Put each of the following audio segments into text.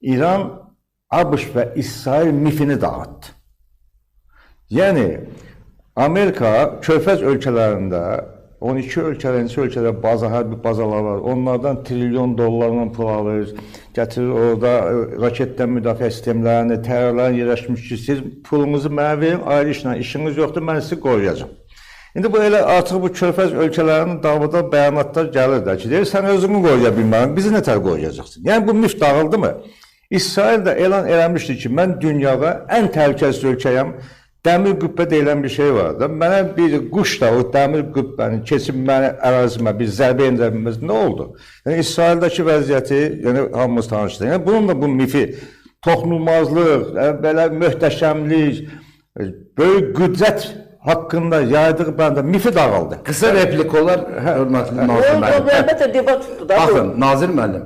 İran, ABŞ və İsrail mifini dağıtdı. Yəni, Amerika Körfəz ölkələrində 12 ölkədə hərbi bazalar var. Onlardan trilyon dollarla pul alır, gətirir orada raketdən müdafiə sistemlərini, tərörlərin yerləşmiş ki, siz pulunuzu mənə verin, ayrı işlə, işiniz yoxdur, mən sizi qoruyacağım. İndi bu elə artıq bu Körfəz ölkələrinin davada bəyanatlar gəlir də ki, deyir, sən özünü qoruya bilmədin, bizi nətər qoruyacaqsın? Yəni bu mif dağıldı mı? İsrail də elan eləmişdi ki, mən dünyada ən təhlükəsiz ölkəyəm. Dəmir qübbə deyilən bir şey var da. Mənə bir quş da o dəmir qübbəni keçib mənə ərazimə bir zərbə endirməz nə oldu? Yəni İsraildəki vəziyyəti, yəni hamımız tanışdır. Yəni bunun da bu mifi, toxunulmazlıq, belə möhtəşəmlik, böyük qüdrət haqqında yaydığı bəndə mifi dağıldı. Qısa replik olar, hörmətli Nazir müəllim. Baxın, Nazir müəllim,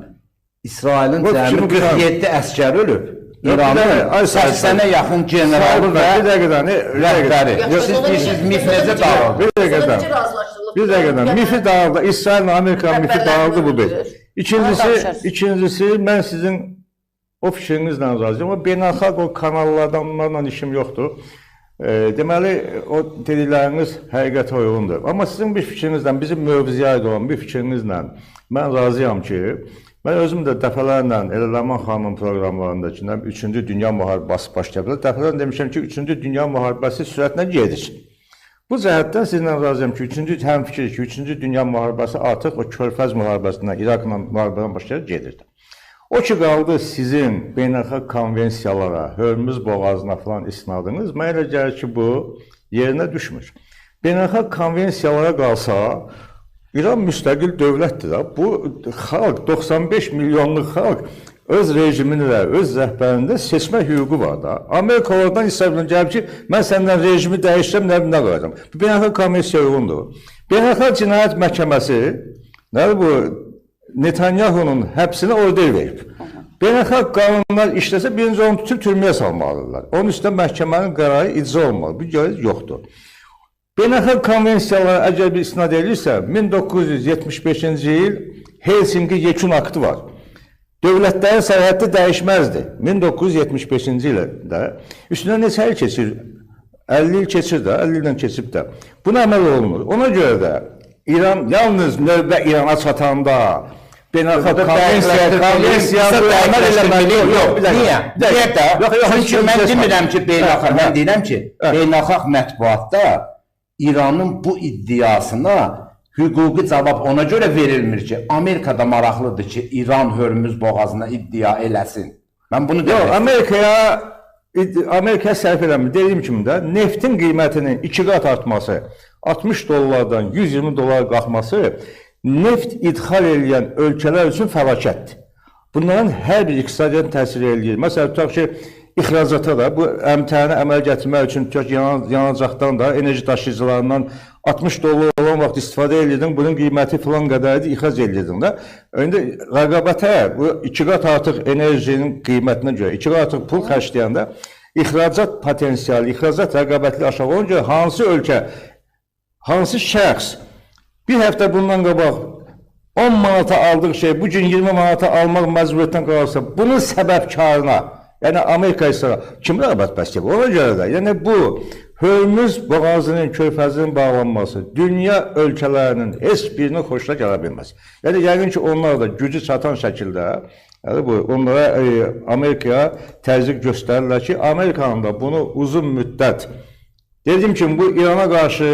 İsrailin cəmi 47 əskər ölüb. İranın 80'e yaxın generalı və rəhbəri. Siz deyirsiniz, mif necə dağıldı? Bir dəqiqədən. Mifi dağıldı. İsrail'lə Amerika mifi dağıldı bu bir. İkincisi, mən sizin o fikrinizlə razıyım. Ama beynəlxalq o kanallardan onlarla işim yoxdur. Deməli, o dedikləriniz həqiqətə uyğundur. Amma sizin bir fikrinizlə, bizim mövzuya aid olan bir fikrinizlə mən razıyam ki, mən özüm də dəfələrlə Ləman xanımın proqramlarındakı 3-cü Dünya Müharibəsi başlayıb. Dəfələrlə demişəm ki, 3-cü Dünya Müharibəsi sürətlə gedir. Bu cəhətdən sizinlə razıyam ki, həmfikir ki, 3-cü Dünya Müharibəsi artıq o Körfəz müharibəsindən, İraqla müharibədən başlayıb gedirdi. O ki, qaldı sizin beynəlxalq konvensiyalara, Hörmüz boğazına falan istinadınız, mən elə gəlir ki, bu yerinə düşmür. Beynəlxalq konvensiyalara qalsa, İran müstəqil dövlətdir. Bu xalq, 95 milyonluq xalq öz rejimində, öz rəhbərində seçmə hüququ var da. Amerika oradan İsraildən gəlib ki, mən səndən rejimi dəyişdirəm, nə qoyacam. Bu beynəlxalq konvensiya uyğundur. Beynəlxalq Cinayət Məhkəməsi bu Netanyahu'nun həbsinə order verib. Beynəlxalq qanunlar işləsə, birinci onu tutub türməyə salmalıdırlar. Onun üstündə məhkəmənin qərarı icra olmalı. Bu gəlir yoxdur. Beynəlxalq konvensiyalara əgər bir istinad edilirsə, 1975-ci il Helsinki Yekun Aktı var. Dövlətlərin sərhəddi dəyişməzdi. 1975-ci ildə. Üstündən neçə il keçir? 50 il keçir də, 50 ildən keçib də. Buna əməl olunur. Ona görə də İran yalnız növbə İrana çatanda beynəlxalq konvensiyaya əməl eləməli yox. Niyə? Çünki mən demirəm ki, beynəlxalq, mən deyirəm ki, beynəlxalq mətbuatda İranın bu iddiasına hüquqi cavab ona görə verilmir ki, Amerikada maraqlıdır ki, İran Hörmüz boğazına iddia eləsin. Mən bunu demək istəyirəm. Amerikaya sərf eləmir. Dediyim kimi də, neftin qiymətinin 2 qat artması, 60 dollardan 120 dolar qalxması neft idxal edən ölkələr üçün fəlakətdir. Bunların hər bir iqtisadiyyat təsir edir. Məsələn, tutaq ki, İxracata da, bu əmtəni əməl gətirmək üçün yanacaqdan da, enerji daşıyıcılarından 60 dollar olan vaxt istifadə edirdin, bunun qiyməti filan qədərdir, ixrac edirdin də. İndi rəqabətə, bu 2 qat artıq enerjinin qiymətinə görə, 2 qat artıq pul xərcləyəndə ixracat potensiali, ixracat rəqabətli aşağı olunca hansı ölkə, hansı şəxs bir həftə bundan qabaq 10 manata aldığı şey, bugün 20 manata almaq məcburiyyətdən qalırsa, bunun səbəbkarına, yəni Amerika isə kim rəqabət bəsləyib? Ona görə də, yəni bu Hörmüz boğazının, körfəzinin bağlanması dünya ölkələrinin heç birinin xoşuna gələ bilməz. Yəni yəqin ki, onlar da gücü çatan şəkildə onlara Amerikaya təzyiq göstərirlər ki, Amerikanın da bunu uzun müddət dediyim kimi, bu İrana qarşı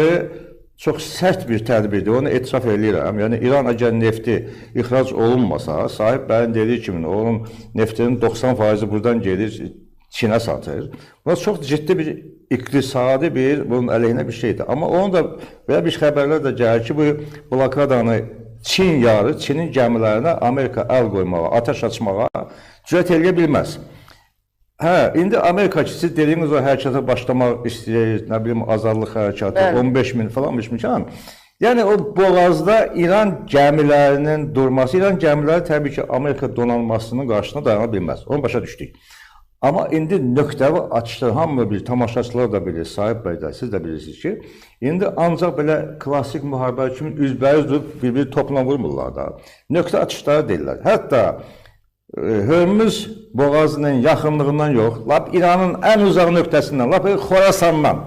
çox sərt bir tədbirdir, onu etiraf edirəm. Yəni, İran əgər nefti ixrac olunmasa, sahiblərin dediyi kimi, onun neftinin 90% buradan gedir, Çinə satır. Buna çox ciddi bir iqtisadi bunun əleyhinə bir şeydir. Amma onun da belə bir xəbərlər də gəlir ki, bu blokadanı Çin yarı, Çinin gəmilərinə Amerika əl qoymağa, ateş açmağa cürət eləyə bilməz. İndi Amerika ki, siz dediyiniz o hərəkata başlamaq istəyir, nə bilim, azadlıq hərəkatı, 15 min falan, yəni o boğazda İran gəmilərinin durması, İran gəmiləri təbii ki, Amerika donanmasının qarşısına dayana bilməz, onu başa düşdük. Amma indi nöqtəvi açışlar, hamı bir tamaşaçılar da bilir, sahib bəy də, siz də bilirsiniz ki, indi ancaq belə klassik müharibə kimi üzbəyiz durub bir-bir topla vurmurlar da, nöqtə açışları deyirlər. Hətta Hörmüz boğazının yaxınlığından yox, lap İranın ən uzaq nöqtəsindən, lap Xorasandan.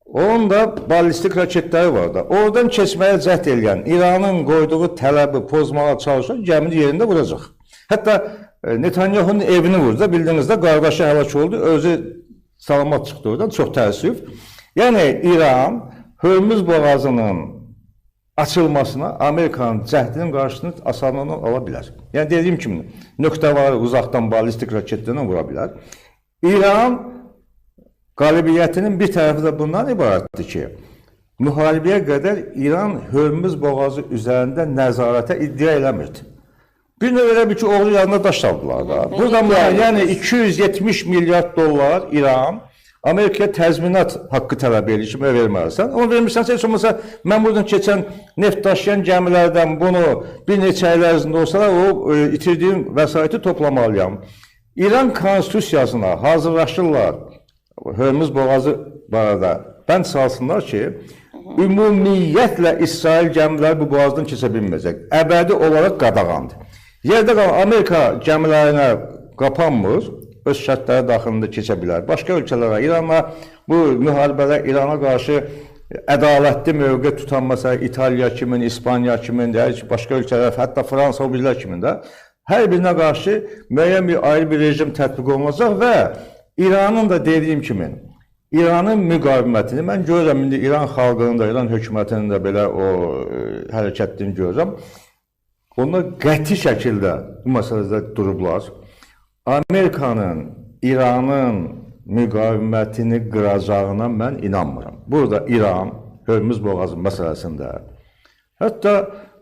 Onun da ballistik raketləri var da. Oradan keçməyə cəhd edən, İranın qoyduğu tələbi pozmağa çalışan gəmini yerində vuracaq. Hətta Netanyahunun evini vurdu. Bildiyinizdə qardaşı həlak oldu, özü salamat çıxdı oradan, çox təəssüf. Yəni İran Hörmüz boğazının açılmasına Amerikanın cəhdinin qarşısını asanlıqla ala bilər. Yəni dediyim kimi, nöqtələri uzaqdan ballistik raketlərlə vura bilər. İran qalibiyyətinin bir tərəfi də bundan ibarətdir ki, müharibəyə qədər İran Hörmüz boğazı üzərində nəzarətə iddia eləmirdi. Bir növ elə bir ki, oğlu yanına daş saldılar da. Buradan yəni 270 milyard dollar İran Amerikaya təzminat haqqı tələb edir ki, verməlisən. Onu vermirsənsə, heç olmasa mən buradan keçən neft daşıyan gəmilərdən bunu bir neçə ay ərzində olsa da o itirdiyim vəsaiti toplamalıyam. İran konstitusiyasına hazırlaşırlar. Hörmüz boğazı barədə bənd salsınlar ki, ümumiyyətlə İsrail gəmiləri bu boğazdan keçə bilməyəcək. Əbədi olaraq qadağandır. Yerdə qalan Amerika gəmilərinə qapanmır, öz şərtləri daxilində keçə bilər. Başqa ölkələrə, İranla bu müharibələr İrana qarşı ədalətli mövqe tutan, məsələn, İtaliya kimin, İspaniya kimin, başqa ölkələr, hətta Fransa, o birlər kimin də, hər birinə qarşı müəyyən bir ayrı bir rejim tətbiq olunacaq və İranın da dediyim kimi, İranın müqavimətini mən görürəm, indi İran xalqının da, İran hökumətinin də belə o hərəkətini görürəm. Onlar qəti şəkildə bu məsələdə durublar. Amerikanın İranın müqavimətini qıracağına mən inanmıram. Burada İran, Hörmüz boğazı məsələsində, hətta...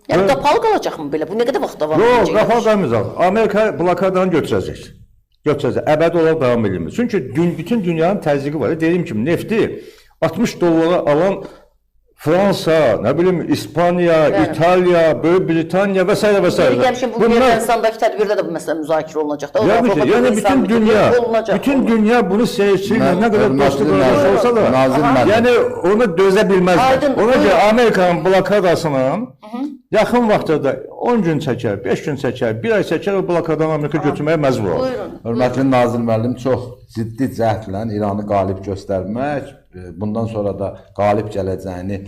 Yəni, qapalı qalacaq mı belə? Bu nə qədər vaxt davam edəcək? Yox, qapalı qalmayacaq. Amerika blokadanı götürəcək. Əbədi olaraq davam edilmir. Çünki bütün dünyanın təzyiqi var. Dediyim kimi, nefti 60 dollara alan Fransa, nə bilim, İspaniya, İtaliya, Böyük Britaniya və s. və s. Bu Ermənistandakı tədbirdə də bu məsələ müzakirə olunacaq. Yəni bütün dünya bunu seyirçiyle nə qədər dostluq olsa da, yəni ona dözə bilməzlər. Ona görə Amerikanın blokadasının yaxın vaxtda 10 gün çəkər, 5 gün çəkər, 1 ay çəkər, o blokadan Amerika götürməyə məcbur olur. Hörmətli Nazir müəllim, çox ciddi cəhdlə İranı qalib göstərmək, bundan sonra da qalib gələcəyini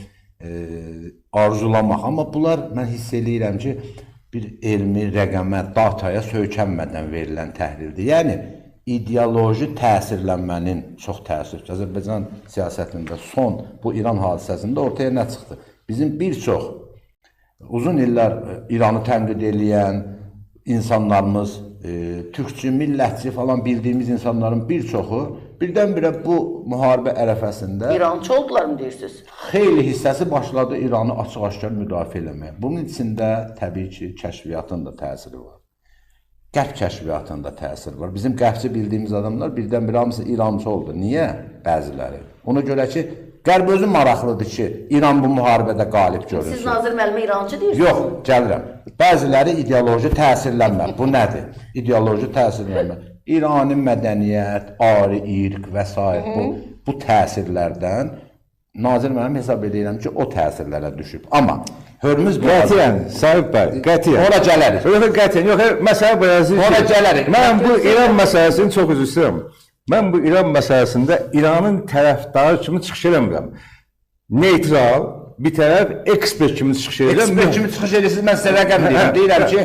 arzulamaq. Amma bunlar mən hiss edirəm ki, bir elmi rəqəmə, dataya söykənmədən verilən təhlildir. Yəni, ideoloji təsirlənmənin çox təəssüf. Azərbaycan siyasətində son bu İran hadisəsində ortaya nə çıxdı? Bizim bir çox uzun illər İranı tənqid edən insanlarımız, türkçü, millətçi falan bildiyimiz insanların bir çoxu birdən-birə bu müharibə ərəfəsində İrançı oldular mı deyirsiniz? Xeyli hissəsi başladı İranı açıq-aşkar müdafiə eləməyə. Bunun içində təbii ki, kəşfiyyatın da təsiri var. Qərb kəşfiyyatının da təsiri var. Bizim qərbçi bildiyimiz adamlar birdən-birə hamısı İrançı oldu. Niyə? Bəziləri. Ona görə ki, Qərb özü maraqlıdır ki, İran bu müharibədə qalib görünsün. Siz Nazir müəllimə İrançı deyirsiniz? Yox, gəlirəm. Bəziləri ideoloji təsirlənmə. Bu nədir? İdeoloji təsirlənmə. İrani mədəniyyət, ari, irq və s. Bu təsirlərdən Nazir müəllim hesab edirəm ki, o təsirlərə düşüb. Amma Hörmüz boğazı... Qətiyyən, Sahib bəy, qətiyyən. Ora gələrik. Yox, qətiyyən, yox, məsələ beləsi... Ora gələrik. Mən bu İran məsələsini çox üzr istəyirəm. Mən bu İran məsələsində İranın tərəfdarı kimi çıxış eləmirəm. Neytral, bir tərəf ekspert kimi çıxış edirəm. Ekspert kimi çıxış edirsiniz, mən sizə rəqəm deyirəm. Deyirəm ki,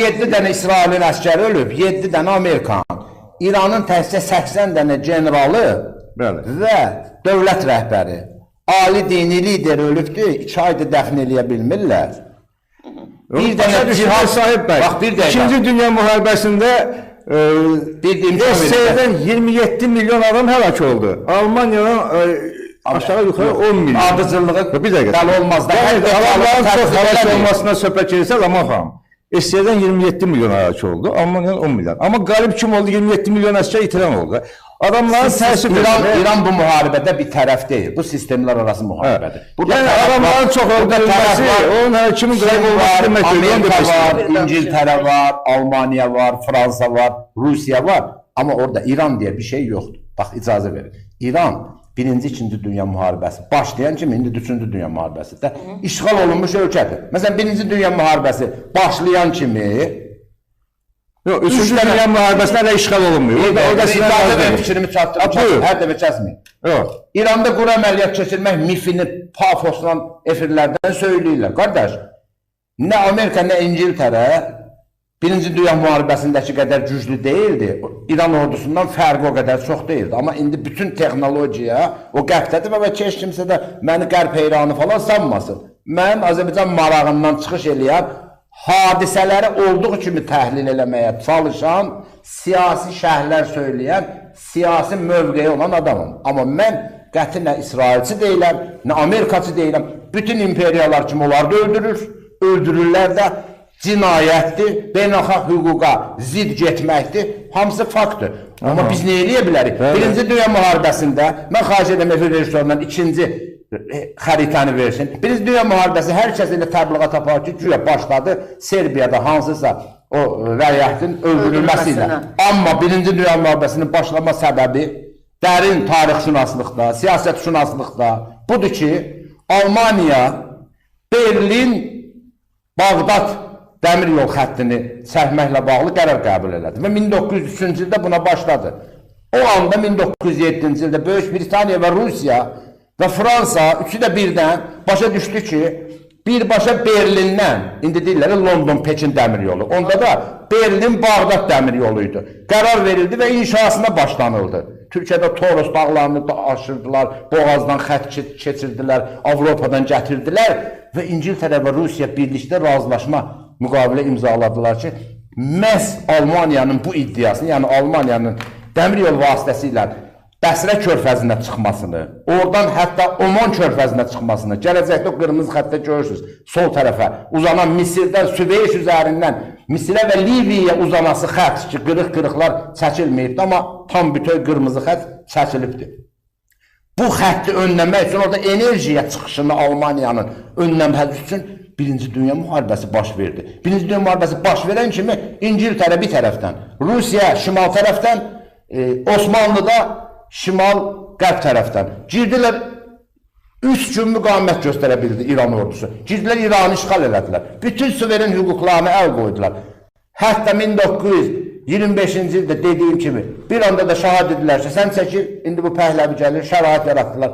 7 dənə İsrailin əskəri ölüb, 7 dənə Amerikan. İranın təhsil 80 dənə generalı və dövlət rəhbəri, ali dini lider ölübdür, 2 ayda dəfn eləyə bilmirlər. Bir dənə cihaz sahib bəy. Bax, bir dəqiqə. 2-ci Dünya müharibəsində SSR-dən 27 milyon adam həlak oldu. Almaniyadan aşağı yuxarı 10 milyon. Ardıcıllığı bir dəqiqə. Dəli olmaz da. Adamların çox həlak olmasına söhbət edirsə, aman xanım. SSR-dən 27 milyon həlak oldu, Almaniyadan 10 milyon. Amma qalib kim oldu? 27 milyon əskər itirən oldu. Adamların təəssüf İran bu müharibədə bir tərəf deyil. Bu sistemlər arası müharibədir. Yəni adamların çox öldürülməsi, onun həkimin qalib olması demək Amerika var, İngiltərə var, Almaniya var, Fransa var, Rusiya var. Amma orada İran deyə bir şey yoxdur. Bax, icazə verin. İran 1-ci, 2-ci Dünya müharibəsi başlayan kimi, indi 3-cü Dünya müharibəsində işğal olunmuş ölkədir. Məsələn, 1-ci Dünya müharibəsi başlayan kimi Yox, 3-cü Dünya müharibəsində elə işğal olunmuyor. Orada sizə fikrimi çatdırım. Hər dəfə kəsməyin. Yox. İranda quru əməliyyat keçirmək mifini pafosla efirlərdən söyləyirlər. Qardaş, nə Amerika, nə İngiltərə Birinci Dünya müharibəsindəki qədər güclü deyildi. İran ordusundan fərqi o qədər çox deyildi. Amma indi bütün texnologiya o qəbdədir və heç kimsə də məni qərb heyranı falan sanmasın. Mənim Azərbaycan marağından çıxış eləyən, hadisələri olduğu kimi təhlil eləməyə çalışan, siyasi şərhlər söyləyən, siyasi mövqeyi olan adamım. Amma mən qəti nə İsrailçi deyiləm, nə Amerikaçı deyiləm. Bütün imperiyalar kimi onlar da öldürürlər də. Cinayətdir, beynəlxalq hüquqa zid getməkdir, hamısı faktdır. Amma biz nə eləyə bilərik? Birinci Dünya müharibəsində, mən xahiş edəm efir rejissorundan ikinci xəritəni versin. Birinci Dünya müharibəsi hər kəs ilə təbliğat apar ki, güya başladı Serbiyada hansısa o rəyyətin öldürülməsi ilə. Amma Birinci Dünya müharibəsinin başlama səbəbi dərin tarixşünaslıqda, siyasətşünaslıqda budur ki, Almaniya, Berlin, Bağdad dəmir yol xəttini çəkməklə bağlı qərar qəbul elədi və 1903-cü ildə buna başladı. O anda 1907-ci ildə Böyük Britaniya və Rusiya və Fransa üçü də birdən başa düşdü ki, birbaşa Berlindən, indi deyirlər London-Pekin dəmir yolu, onda da Berlin-Bağdad dəmir yoluydu. Qərar verildi və inşasına başlanıldı. Türkiyədə Toros dağlarını da aşırdılar, Boğazdan xətt keçirdilər, Avropadan gətirdilər və İngiltərə və Rusiya birlikdə razılaşma müqavilə imzaladılar ki, məhz Almaniyanın bu iddiasını, yəni Almaniyanın dəmir yol vasitəsilə Bəsrə körfəzinə çıxmasını, oradan hətta Oman körfəzinə çıxmasını, gələcəkdə qırmızı xəttə görürsünüz, sol tərəfə uzanan Misirdən, Süveyş üzərindən Misirə və Liviyaya uzanası xətt ki, qırıq-qırıqlar çəkilməyibdir, amma tam bütöv qırmızı xətt çəkilibdir. Bu xətti önləmək üçün, orada enerjiya çıxışını Almaniyanın önləmək üçün Birinci Dünya müharibəsi baş verdi. Birinci Dünya müharibəsi baş verən kimi İngiltərə bir tərəfdən, Rusiya şimal tərəfdən, Osmanlıda şimal-qərb tərəfdən. Girdilər, 3 gün müqamət göstərə bildi İran ordusu. Girdilər, İranı işğal elədilər. Bütün suveren hüquqlarını əl qoydular. Hətta 1925-ci ildə dediyim kimi, bir anda da şahid edilər ki, sən çəkil, indi bu pəhləvi gəlir, şərait yaratdılar.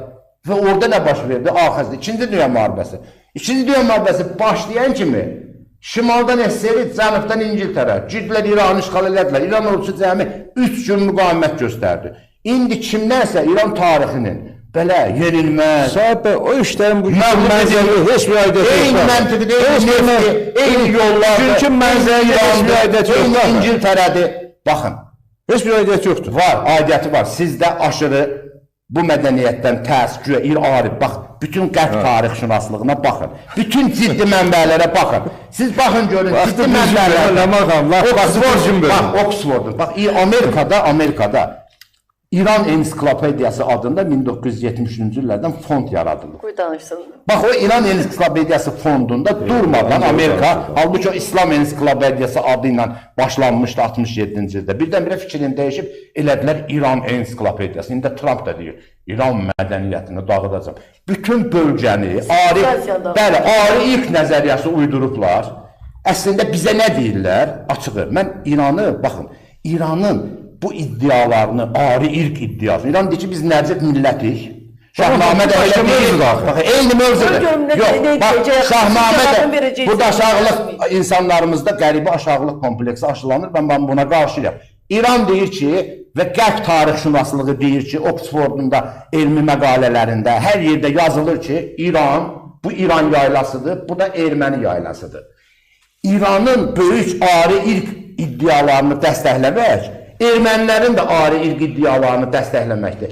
Və orada nə baş verdi? Axızda, İkinci Dünya müharibəsi. İkinci Dünya müharibəsi başlayan kimi, şimaldan SSR, cənubdan İngiltərə, girdilər, İranı işğal elədilər. İran ordusu cəmi 3 gün müqamət göstərdi. İndi kimlərsə İran tarixinin belə yenilməz. Sahib o işlərin bu mənzəli heç bir aidiyyəti yoxdur. Eyni məntiqdir, eyni nefti, eyni yollar. Çünki mənzəli heç bir aidiyyəti yoxdur. Eyni İngiltərədir. Baxın. Heç bir aidiyyəti yoxdur. Var, aidiyyəti var. Sizdə aşırı bu mədəniyyətdən təəssüf, irari, bax, bütün qərb tarixşünaslığına baxın. Bütün ciddi mənbələrə baxın. Siz baxın görün, ciddi mənbələrə. Oxfordun, bax, Amerikada İran ensiklopediyası adında 1973-cü illərdən fond yaradılır. Qoy danışsın. Bax, o İran ensiklopediyası fondunda durmadan Amerika, halbuki o İslam ensiklopediyası adı ilə başlanmışdı 67-ci ildə. Birdən-birə fikrini dəyişib, elədilər İran ensiklopediyası. İndi Trump da deyir, İran mədəniyyətini dağıdacaq. Bütün bölgəni, ari ilk nəzəriyyəsi uydurublar. Əslində bizə nə deyirlər? Açığı, mən İranı, baxın, İranın bu iddialarını, ari ilk iddiasını, İran deyir ki, biz nəcib millətik. Şahnamə də elə deyir. Eyni mövzudur. Yox, bax, Şahnamə də, bu da aşağılıq insanlarımızda qəribə aşağılıq kompleksi aşılanır, mən buna qarşıyam. İran deyir ki, və qərb tarixşünaslığı deyir ki, Oxfordunda elmi məqalələrində hər yerdə yazılır ki, İran, bu İran yaylasıdır, bu da erməni yaylasıdır. İranın böyük ari ilk iddialarını dəstəkləmək, ermənilərin də ari ilk iddialarını dəstəkləməkdir.